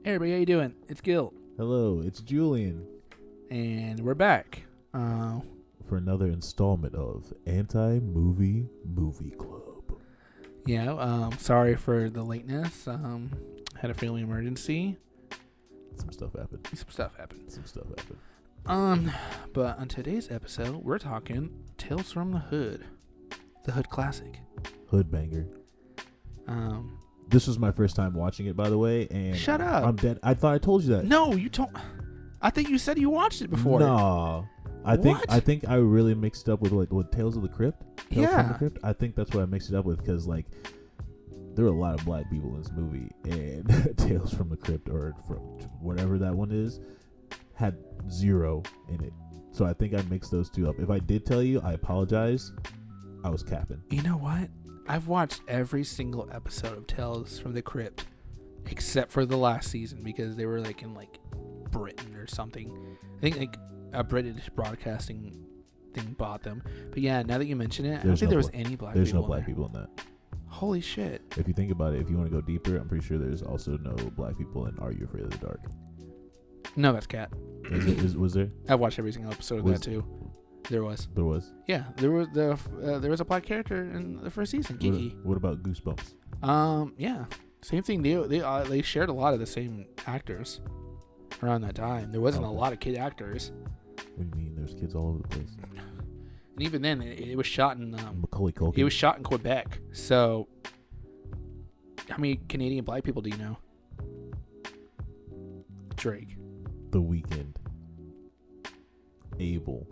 Hey everybody, how you doing? It's Gil, Hello, it's Julian and we're back. for another installment of Anti-Movie Movie Club. Sorry for the lateness. Had a family emergency. Some stuff happened. But on today's episode, we're talking Tales from the Hood classic. Hood banger. This was my first time watching it, by the way, and Shut up. I'm dead. I thought I told you that. No, you told. I think you said you watched it before. No, I think I really mixed it up with what Tales of the Crypt. Tales from the Crypt. I think that's what I mixed it up with because like there were a lot of black people in this movie, and Tales from the Crypt or from whatever that one is had zero in it. So I think I mixed those two up. If I did tell you, I apologize. I was capping. You know what? I've watched every single episode of Tales from the Crypt except for the last season because they were like in like Britain or something. I think like a British broadcasting thing bought them. But yeah, now that you mention it, I don't think there was any black people. There's no black people in that. Holy shit. If you think about it, if you want to go deeper, I'm pretty sure there's also no black people in Are You Afraid of the Dark? No, that's Cat. Was there? I've watched every single episode of that too. There was. Yeah, there was a black character in the first season, Kiki. What about Goosebumps? Yeah, same thing. They shared a lot of the same actors around that time. There wasn't a lot of kid actors. What do you mean? There's kids all over the place. And even then, it was shot in Macaulay Culkin. It was shot in Quebec. So, how many Canadian black people do you know? Drake. The Weeknd. Abel.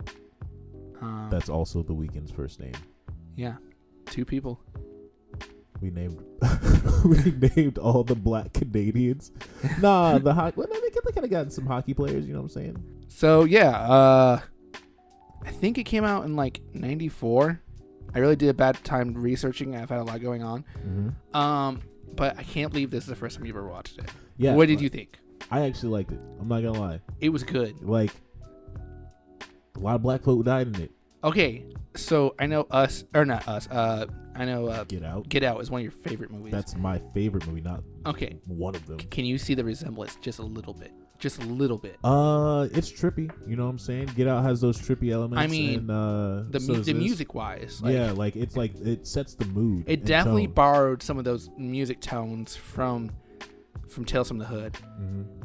That's also The Weeknd's first name. Yeah, 2 people. We named all the black Canadians. Nah, the hockey. Well, they kind of got some hockey players. You know what I'm saying? So yeah, I think it came out in like '94. I really did a bad time researching. I've had a lot going on. Mm-hmm. But I can't believe this is the first time you ever watched it. Yeah. What did you think? I actually liked it. I'm not gonna lie. It was good. Like a lot of black folk died in it. Okay, so I know us or not us. I know Get Out. Get Out is one of your favorite movies. That's my favorite movie, not one of them. Can you see the resemblance just a little bit? Just a little bit. It's trippy. You know what I'm saying? Get Out has those trippy elements. I mean, and, the music wise. Like, yeah, like it sets the mood. It definitely borrowed some of those music tones from Tales from the Hood,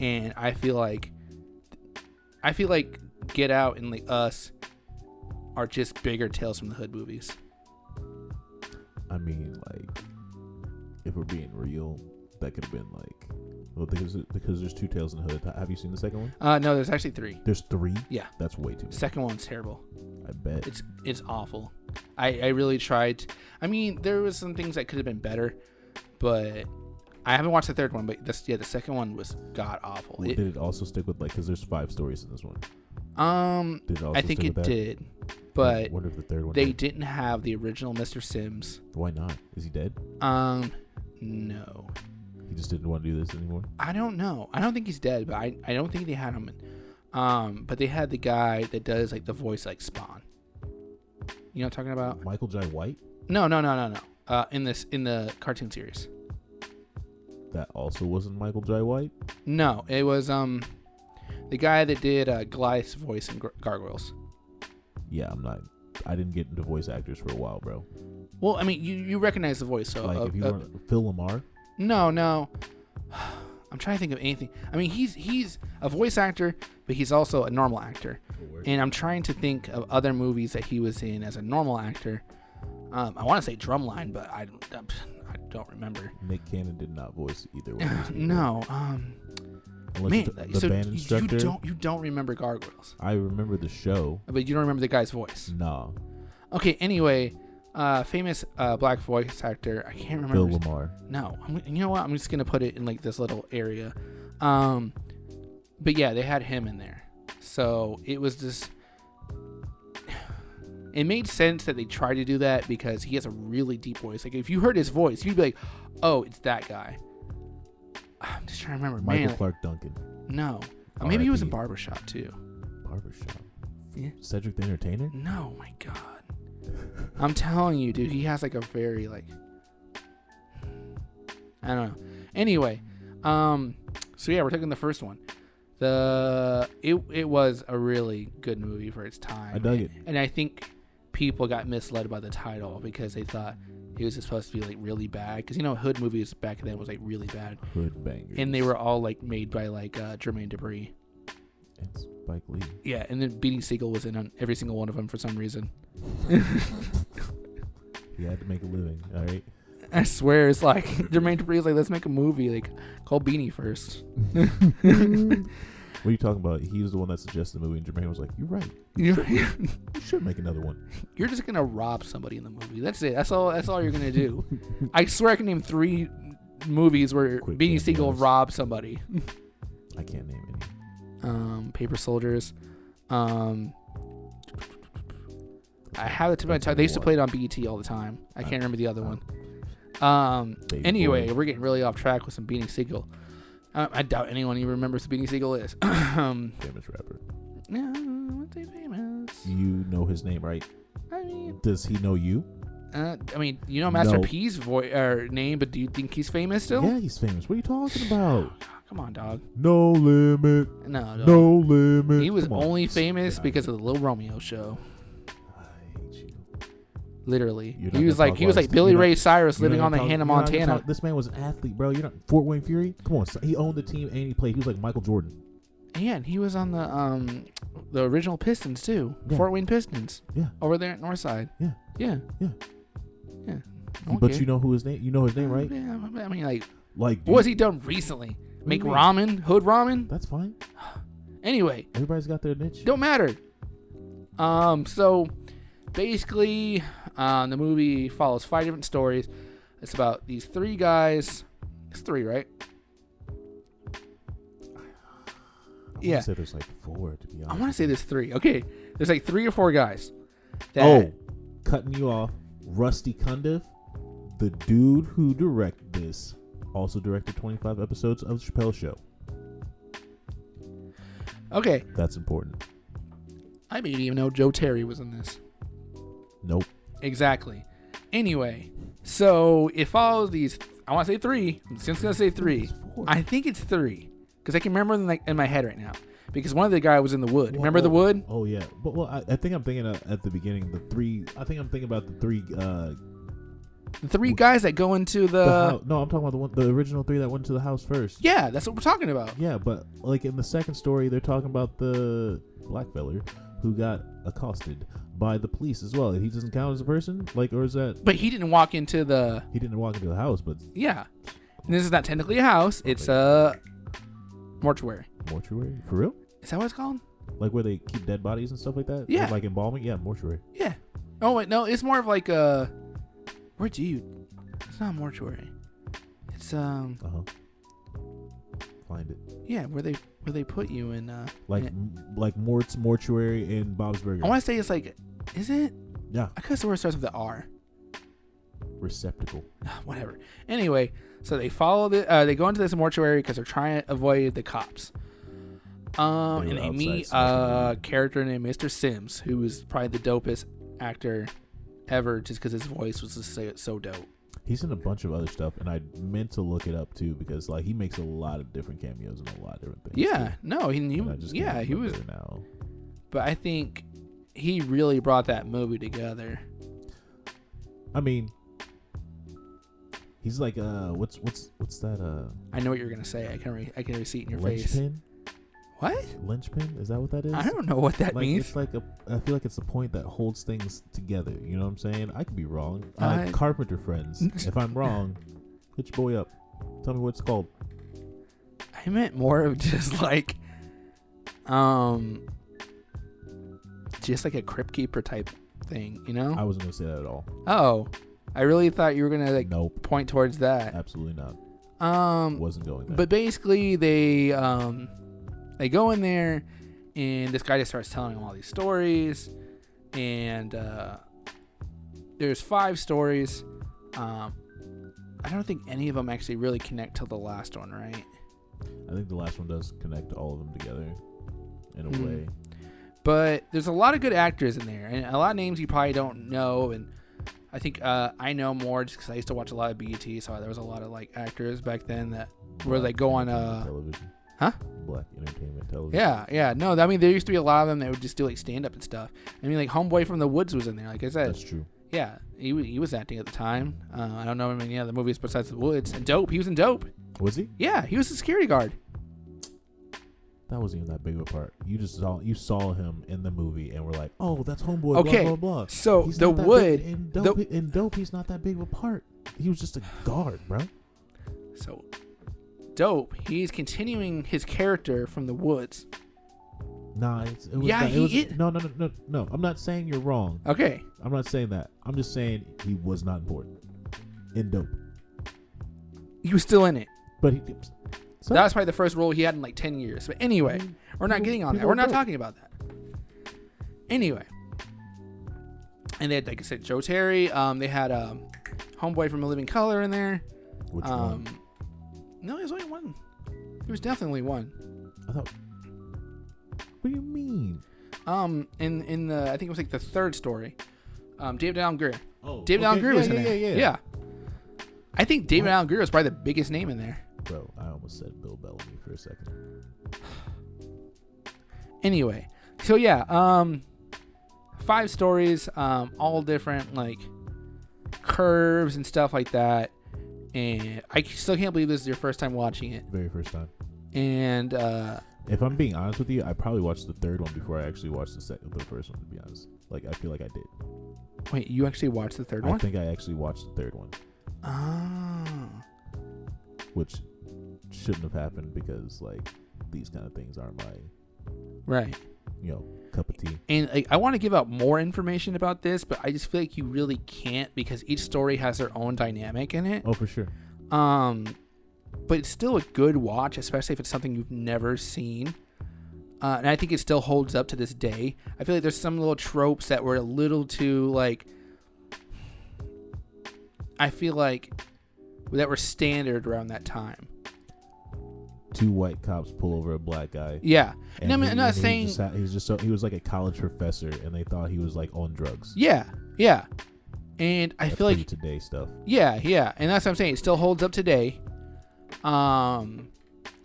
and I feel like Get Out and like Us are just bigger Tales from the Hood movies. I mean, like, if we're being real, that could have been like, well, because there's 2 Tales in the Hood. Have you seen the second one? No, there's actually 3. There's 3? Yeah. That's way too many. Second one's terrible. I bet. It's awful. I really tried. I mean, there was some things that could have been better, but I haven't watched the third one. But the second one was god awful. Well, did it also stick with like? Because there's 5 stories in this one. I think it did, but I wonder if the third one they didn't have the original Mr. Sims. Why not? Is he dead? No. He just didn't want to do this anymore? I don't know. I don't think he's dead, but I don't think they had him in. But they had the guy that does like the voice like Spawn. You know what I'm talking about? Michael J. White? No. In the cartoon series. That also wasn't Michael J. White? No, it was the guy that did Goliath's voice in Gargoyles. Yeah, I didn't get into voice actors for a while, bro. Well, I mean, you recognize the voice, so like if you weren't Phil Lamar? No. I'm trying to think of anything. I mean, he's a voice actor, but he's also a normal actor. And I'm trying to think of other movies that he was in as a normal actor. I want to say Drumline, but I don't remember. Nick Cannon did not voice either one. No. Man, the band instructor. You don't remember Gargoyles. I remember the show, but you don't remember the guy's voice. No. Okay. Anyway, famous black voice actor. I can't remember. Phil Lamar. No. You know what? I'm just gonna put it in like this little area. But yeah, they had him in there, so it was just. It made sense that they tried to do that because he has a really deep voice. Like if you heard his voice, you'd be like, "Oh, it's that guy." I'm just trying to remember. Michael Clark Duncan. No. Maybe he was in Barbershop too. Barbershop? Yeah. Cedric the Entertainer? No, my God. I'm telling you, dude. He has like a very like. I don't know. Anyway, So yeah, we're taking the first one. It was a really good movie for its time. I dug it. And I think people got misled by the title because they thought it was supposed to be like really bad. Because hood movies back then was like really bad. Hood bangers. And they were all like made by like Jermaine Dupri. And Spike Lee. Yeah, and then Beanie Siegel was in on every single one of them for some reason. He had to make a living. All right. I swear, it's like Jermaine Dupri is like, let's make a movie. Like, call Beanie first. What are you talking about? He was the one that suggested the movie, and Jermaine was like, "You're right. You should make another one." You're just gonna rob somebody in the movie. That's it. That's all you're gonna do. I swear I can name 3 movies where Beanie Siegel robbed somebody. I can't name any. Paper Soldiers. I have it to my time. They used to play it on BET all the time. I can't remember the other one. Anyway, we're getting really off track with some Beanie Siegel. I doubt anyone even remembers who Beanie Siegel is. Famous rapper. Yeah, what's he famous? You know his name, right? I mean, does he know you? Master P's name, but do you think he's famous still? Yeah, he's famous. What are you talking about? Come on, dog. No limit. No, dog. No limit. He was only famous because of the Little Romeo show. Literally, he was like Billy Ray Cyrus living on the Hannah Montana. This man was an athlete, bro. You're not Fort Wayne Fury. Come on, he owned the team and he played. He was like Michael Jordan. And he was on the original Pistons too, Fort Wayne Pistons. Yeah, over there at Northside. Yeah. Okay. But you know who his name? You know his name, right? Yeah, I mean, like what has he done recently? Make ramen, hood ramen. That's fine. Anyway, everybody's got their niche. Don't matter. So basically, the movie follows 5 different stories. It's about these 3 guys. It's 3, right? I want to say there's like 4, to be honest. I want to say there's 3. Okay, there's like 3 or 4 guys. Cutting you off. Rusty Cundiff, the dude who directed this, also directed 25 episodes of The Chappelle Show. Okay. That's important. I didn't even know Joe Terry was in this. Nope. Exactly. Anyway, so it follows these. I want to say 3. I'm just gonna say 3. I think it's 3 because I can remember them like in my head right now. Because one of the guys was in the wood. Remember the wood? Oh yeah. But I think I'm thinking at the beginning the 3. I think I'm thinking about the 3. The 3 guys that go into the no, I'm talking about the original 3 that went to the house first. Yeah, that's what we're talking about. Yeah, but like in the second story, they're talking about the black fella who got accosted by the police as well. He doesn't count as a person, like, or is that? But he didn't walk into the. He didn't walk into the house, but yeah, and this is not technically a house. It's a mortuary. Mortuary, for real? Is that what it's called? Like where they keep dead bodies and stuff like that? Yeah, or like embalming. Yeah, mortuary. Yeah. Oh wait, no, it's more of like a. Where do you? It's not a mortuary. It's Find it. Yeah, where they put you in like Morts Mortuary in Bob's Burger. I want to say it's like, is it? Yeah. I could have sworn it starts with the R. Receptacle. Whatever. Anyway, so they follow they go into this mortuary because they're trying to avoid the cops. And they meet a character named Mr. Sims, who was probably the dopest actor ever, just because his voice was just so dope. He's in a bunch of other stuff, and I meant to look it up too because like he makes a lot of different cameos in a lot of different things. Yeah, no, he was. Now. But I think he really brought that movie together. I mean, he's like what's that? I know what you're gonna say. I can already see it in your linchpin? face. What? Linchpin? Is that what that is? I don't know what that means. It's like I feel like it's the point that holds things together. You know what I'm saying? I could be wrong. Carpenter friends. If I'm wrong, hit your boy up. Tell me what it's called. I meant more of just like, just like a crypt keeper type thing. You know? I wasn't gonna say that at all. Oh, I really thought you were gonna like point towards that. Absolutely not. Wasn't going there. But basically, they go in there, and this guy just starts telling them all these stories, and there's 5 stories. I don't think any of them actually really connect to the last one, right? I think the last one does connect all of them together in a way. But there's a lot of good actors in there, and a lot of names you probably don't know, and I think I know more just because I used to watch a lot of BET, so there was a lot of like actors back then that where they go on television. Huh? Black entertainment television. Yeah. No, I mean there used to be a lot of them that would just do like stand up and stuff. I mean like Homeboy from the Woods was in there, like I said. That's true. Yeah, he was acting at the time. I don't know any other movies besides The Woods. And Dope, he was in Dope. Was he? Yeah, he was a security guard. That wasn't even that big of a part. You saw him in the movie and were like, oh, that's Homeboy. Okay, blah blah blah. So The Wood in Dope, he's not that big of a part. He was just a guard, bro. So Dope, he's continuing his character from The Woods. Nah, no. I'm not saying you're wrong. Okay. I'm not saying that. I'm just saying he was not important in Dope. He was still in it. But that was probably the first role he had in like 10 years. But anyway, we're not getting on that. We're not talking about that. Anyway. And they had, like I said, Joe Terry. They had Homeboy from A Living Color in there. Which one? No, there's only one. There was definitely one. I thought... What do you mean? In the I think it was like the third story. David Allen Greer. Oh, David Allen Greer was in there. Yeah. I think David Allen Greer was probably the biggest name in there. Bro, I almost said Bill Bellamy for a second. Anyway, so yeah, 5 stories, all different like curves and stuff like that. And I still can't believe this is your first time watching it. Very first time. And if I'm being honest with you, I probably watched the third one before I actually watched the first one, to be honest. Like, I feel like I did. Wait, you actually watched the third one? I think I actually watched the third one. Oh. Which shouldn't have happened because, like, these kind of things aren't my... Right. Cup of tea. And like, I want to give out more information about this, but I just feel like you really can't because each story has their own dynamic in it. Oh, for sure. But it's still a good watch, especially if it's something you've never seen. And I think it still holds up to this day. I feel like there's some little tropes that were a little too, like... I feel like that were standard around that time. 2 white cops pull over a black guy. Yeah. And I'm not saying... He was like a college professor, and they thought he was, like, on drugs. Yeah. And I feel like... today stuff. Yeah. And that's what I'm saying. It still holds up today. And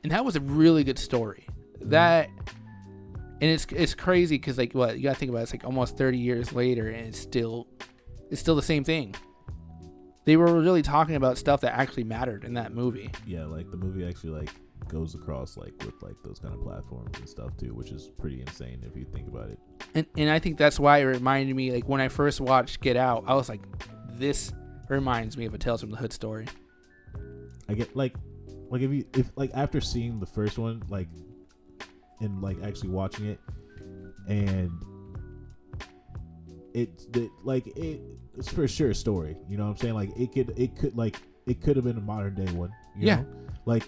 that was a really good story. That, and it's crazy because like what you gotta think about, it's like almost 30 years later and it's still the same thing. They were really talking about stuff that actually mattered in that movie. Yeah, like the movie actually like goes across like with like those kind of platforms and stuff too, which is pretty insane if you think about it. And I think that's why it reminded me, like when I first watched Get Out, I was like, this reminds me of a Tales from the Hood story. I get like if after seeing the first one, like, and like actually watching it, and it's for sure a story. You know what I'm saying? Like it could have been a modern day one. You know? Like,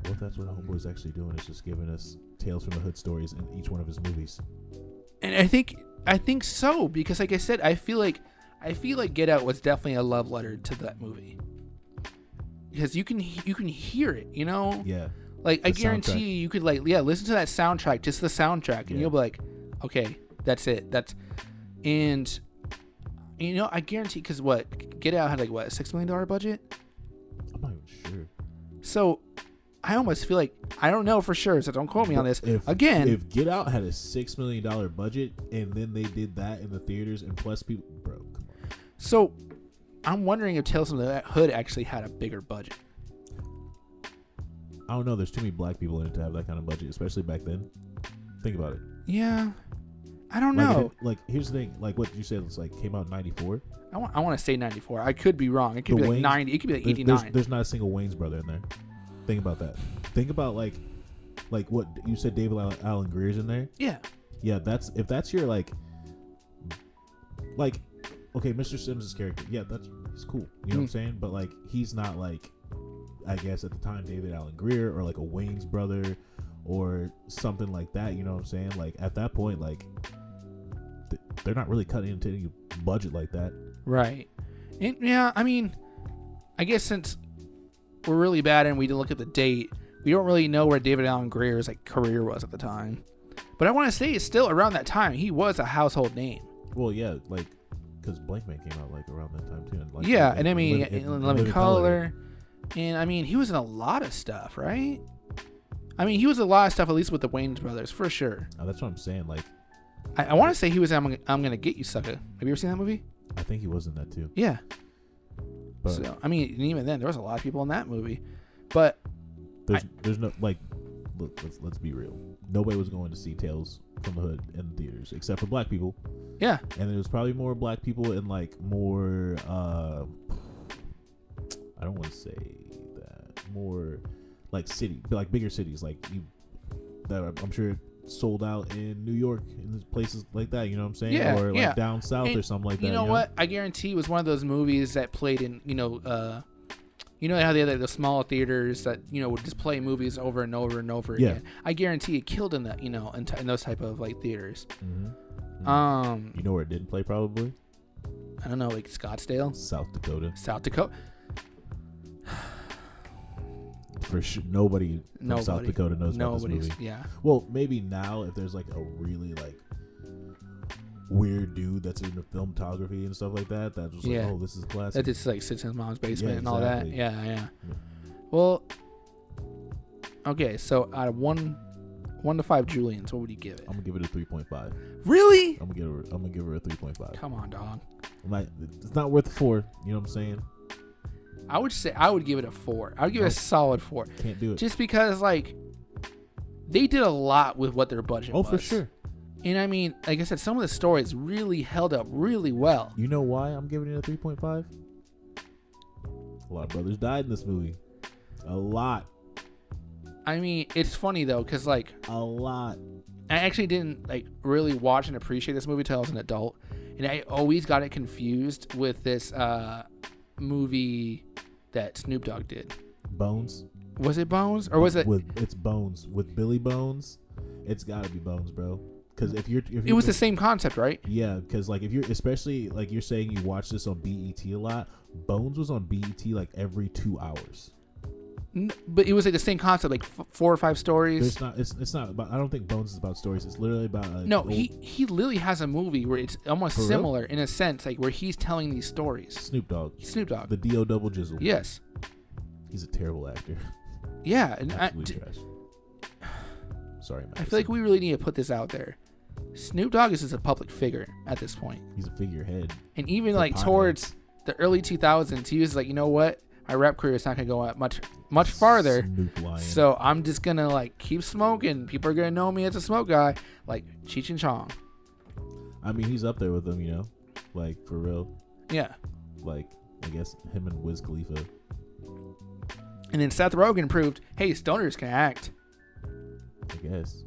what if that's what Homeboy's actually doing? It's just giving us Tales from the Hood stories in each one of his movies. And I think so, because like I said, I feel like Get Out was definitely a love letter to that movie. Because you can hear it, you know? Yeah. Like, I guarantee you could, like, listen to that soundtrack, just the soundtrack, and you'll be like, okay, that's it. And, you know, I guarantee, because Get Out had, like, what, a $6 million budget? I'm not even sure. So, I almost feel like, I don't know for sure, so don't quote me on this. If Get Out had a $6 million budget, and then they did that in the theaters, and plus people, bro, come on. So, I'm wondering if Tales from the Hood actually had a bigger budget. I don't know. There's too many black people in it to have that kind of budget, especially back then. Think about it. Yeah. I don't know. Here's the thing. Like what you said, it's like came out in 94. I want to say 94. I could be wrong. It could be like 90. It could be like 89. There's not a single Wayans brother in there. Think about that. Think about like what you said. David Allen Greer's in there. Yeah. Yeah. If that's your like. Okay, Mr. Sims' character, yeah, he's cool. You know what I'm saying? But like, he's not like, I guess at the time, David Allen Greer or like a Wayans brother or something like that. You know what I'm saying? Like at that point, like they're not really cutting into any budget like that. Right. And yeah, I mean, I guess since we're really bad and we didn't look at the date, we don't really know where David Allen Greer's like career was at the time. But I want to say it's still around that time. He was a household name. Well, yeah, like. Because Blank Man came out like around that time too. And, like, yeah, and I mean, in Living Color, And I mean, he was in a lot of stuff, right? I mean, he was in a lot of stuff, at least with the Wayans brothers, for sure. Oh, that's what I'm saying. Like, I want to say he was in I'm Gonna Get You, Sucker. Have you ever seen that movie? I think he was in that too. Yeah. But so, I mean, even then, there was a lot of people in that movie. But there's no, like, look, let's be real. Nobody was going to see Tales from the Hood in theaters except for black people. Yeah. And there was probably more black people in, like, more, I don't want to say that, more, like, bigger cities. Like, that I'm sure sold out in New York and places like that, you know what I'm saying? Yeah, or like down south or something like that. You know what? I guarantee it was one of those movies that played in, you know how they had the smaller theaters that, you know, would just play movies over and over and over again. I guarantee it killed in that, you know, in those type of like theaters. You know where it didn't play probably? I don't know, like Scottsdale? South Dakota. For sure, nobody from South Dakota knows about this movie. Yeah. Well, maybe now if there's like a really like weird dude that's into filmography and stuff like that, that's just like, oh, this is a classic. That just like sits in his mom's basement and all that. Yeah. Yeah. Well, okay. So out of 1 to 5 Julians, what would you give it? I'm gonna give it a 3.5. Really? I'm gonna give her a 3.5. Come on, dog. It's not worth 4. You know what I'm saying? I would say I would give it a 4. I would give it a solid 4. Can't do it. Just because like they did a lot with what their budget was. Oh, for sure. And I mean, like I said, some of the stories really held up really well. You know why I'm giving it a 3.5? A lot of brothers died in this movie. A lot. I mean, it's funny though, because like a lot. I actually didn't like really watch and appreciate this movie till I was an adult, and I always got it confused with this movie that Snoop Dogg did. Bones. Was it Bones or was it? It's Bones with Billy Bones. It's got to be Bones, bro. Because if you're it was the same concept, right? Yeah, because like if you're, especially like you're saying you watch this on BET a lot. Bones was on BET like every 2 hours. But it was like the same concept, like 4 or 5 stories. It's not about. I don't think Bones is about stories. It's literally about. He literally has a movie where it's almost similar in a sense, like where he's telling these stories. Snoop Dogg. The D.O. Double Jizzle. Yes. He's a terrible actor. Yeah, and trash. Sorry, man. I feel like we really need to put this out there. Snoop Dogg is just a public figure at this point. He's a figurehead. And even like towards the early 2000s, he was like, you know what? My rap career is not going to go out much farther. Snoop Lion. So I'm just going to like keep smoking. People are going to know me as a smoke guy, like Cheech and Chong. I mean, he's up there with them, you know? Like, for real. Yeah. Like, I guess him and Wiz Khalifa. And then Seth Rogen proved, hey, stoners can act. I guess.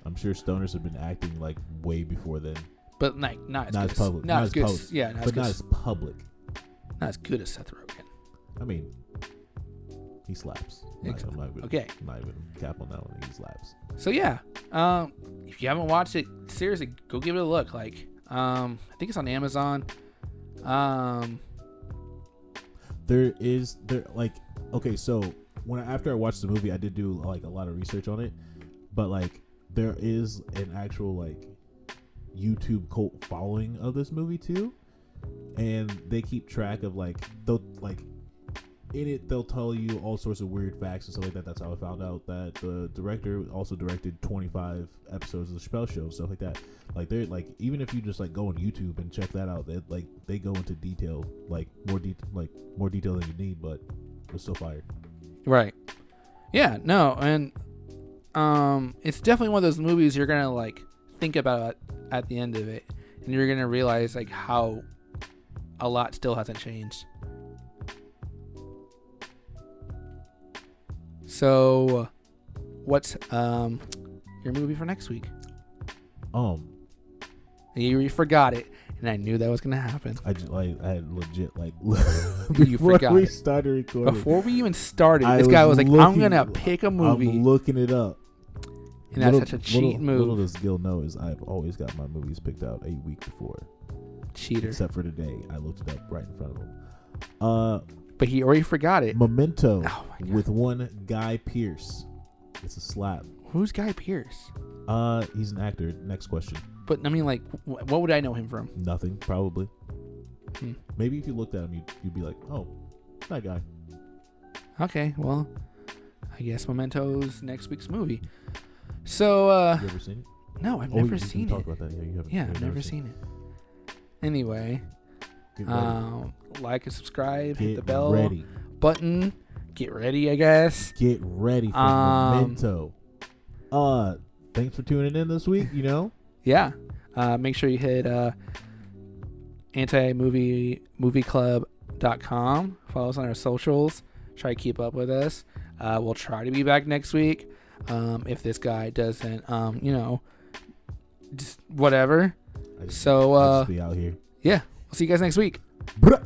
I'm sure stoners have been acting like way before then. But like not as public. Not as good. Yeah, but not as public. Not as good as Seth Rogen. I mean, he slaps. Exactly. I'm not even cap on that one. He slaps. So yeah, if you haven't watched it, seriously, go give it a look. Like, I think it's on Amazon. Okay, so after I watched the movie, I did do like a lot of research on it, but like there is an actual like YouTube cult following of this movie too, and they keep track of like they'll tell you all sorts of weird facts and stuff like that. That's how I found out that the director also directed 25 episodes of the Chappelle Show, stuff like that. Like they're like, even if you just like go on YouTube and check that out, they go into detail, like more detail than you need, but it's so fire. Right. Yeah. No. And it's definitely one of those movies you're gonna like think about at the end of it, and you're gonna realize like how a lot still hasn't changed. So, what's your movie for next week? You forgot it, and I knew that was gonna happen. I had legit you forgot we started recording. Before we even started, this guy was like, "I'm gonna pick a movie." I'm looking it up, and that's such a cheat move. Little does Gil know is I've always got my movies picked out a week before. Cheater. Except for today, I looked it up right in front of him. But he already forgot it. Memento with one Guy Pearce. It's a slap. Who's Guy Pearce? He's an actor. Next question. But I mean, like, what would I know him from? Nothing, probably. Maybe if you looked at him, you'd be like, oh, that guy. Okay, well, I guess Memento's next week's movie. So, you ever seen it? No, I've never seen it. Talk about that. Yeah, you haven't. Yeah, I've never seen it. Anyway, like and subscribe, hit the bell button. Get ready, I guess. Get ready for Memento. Thanks for tuning in this week, Yeah. Make sure you hit antimoviemovieclub.com. Follow us on our socials. Try to keep up with us. We'll try to be back next week. If this guy doesn't, just whatever. I'll just be out here. Yeah. We'll see you guys next week. Bruh.